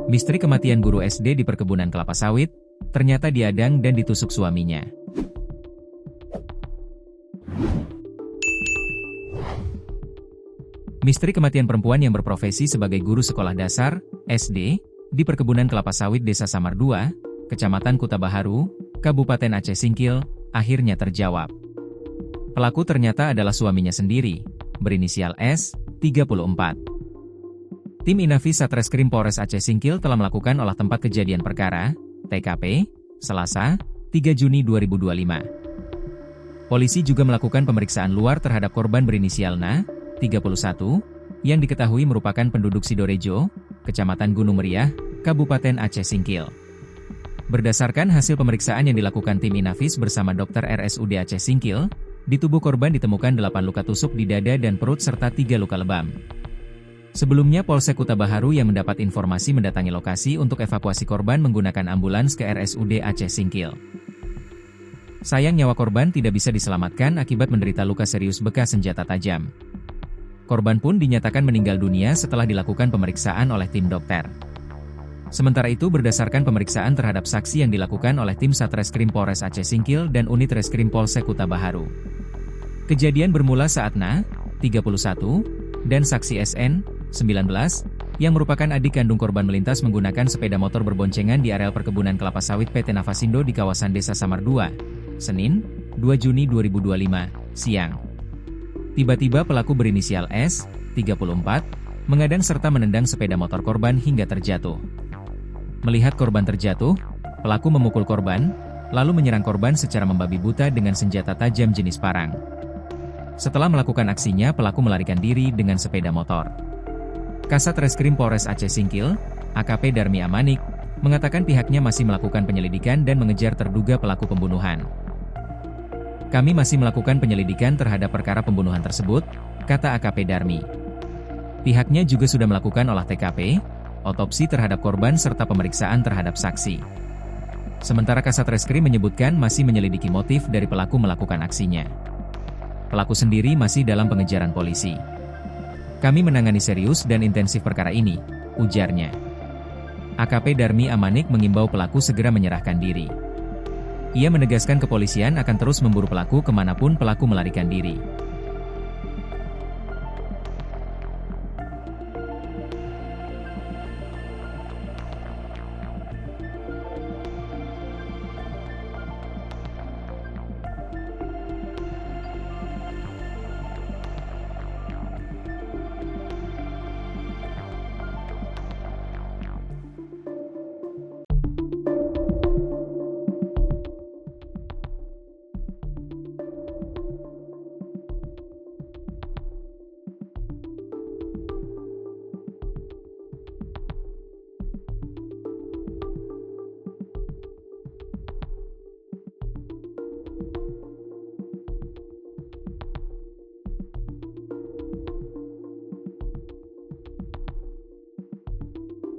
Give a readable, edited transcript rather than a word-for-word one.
Misteri kematian guru SD di perkebunan kelapa sawit, ternyata diadang dan ditusuk suaminya. Misteri kematian perempuan yang berprofesi sebagai guru sekolah dasar, SD, di perkebunan kelapa sawit Desa Samar 2, Kecamatan Kuta Baharu, Kabupaten Aceh Singkil, akhirnya terjawab. Pelaku ternyata adalah suaminya sendiri, berinisial S, 34. Tim Inafis Satreskrim Polres Aceh Singkil telah melakukan olah tempat kejadian perkara, TKP, Selasa, 3 Juni 2025. Polisi juga melakukan pemeriksaan luar terhadap korban berinisial NA, 31, yang diketahui merupakan penduduk Sidorejo, Kecamatan Gunung Meriah, Kabupaten Aceh Singkil. Berdasarkan hasil pemeriksaan yang dilakukan tim Inafis bersama dokter RSUD Aceh Singkil, di tubuh korban ditemukan 8 luka tusuk di dada dan perut serta 3 luka lebam. Sebelumnya Polsek Kuta Baharu yang mendapat informasi mendatangi lokasi untuk evakuasi korban menggunakan ambulans ke RSUD Aceh Singkil. Sayang nyawa korban tidak bisa diselamatkan akibat menderita luka serius bekas senjata tajam. Korban pun dinyatakan meninggal dunia setelah dilakukan pemeriksaan oleh tim dokter. Sementara itu berdasarkan pemeriksaan terhadap saksi yang dilakukan oleh tim Satreskrim Polres Aceh Singkil dan unit Reskrim Polsek Kuta Baharu. Kejadian bermula saat NA, 31, dan saksi SN, 19, yang merupakan adik kandung korban melintas menggunakan sepeda motor berboncengan di areal perkebunan kelapa sawit PT Navasindo di kawasan Desa Samar 2, Senin, 2 Juni 2025, siang. Tiba-tiba pelaku berinisial S, 34, mengadang serta menendang sepeda motor korban hingga terjatuh. Melihat korban terjatuh, pelaku memukul korban, lalu menyerang korban secara membabi buta dengan senjata tajam jenis parang. Setelah melakukan aksinya, pelaku melarikan diri dengan sepeda motor. Kasat Reskrim Polres Aceh Singkil, AKP Darmi Amanik, mengatakan pihaknya masih melakukan penyelidikan dan mengejar terduga pelaku pembunuhan. Kami masih melakukan penyelidikan terhadap perkara pembunuhan tersebut, kata AKP Darmi. Pihaknya juga sudah melakukan olah TKP, otopsi terhadap korban serta pemeriksaan terhadap saksi. Sementara Kasat Reskrim menyebutkan masih menyelidiki motif dari pelaku melakukan aksinya. Pelaku sendiri masih dalam pengejaran polisi. Kami menangani serius dan intensif perkara ini, ujarnya. AKP Darmi Amanik mengimbau pelaku segera menyerahkan diri. Ia menegaskan kepolisian akan terus memburu pelaku kemanapun pelaku melarikan diri.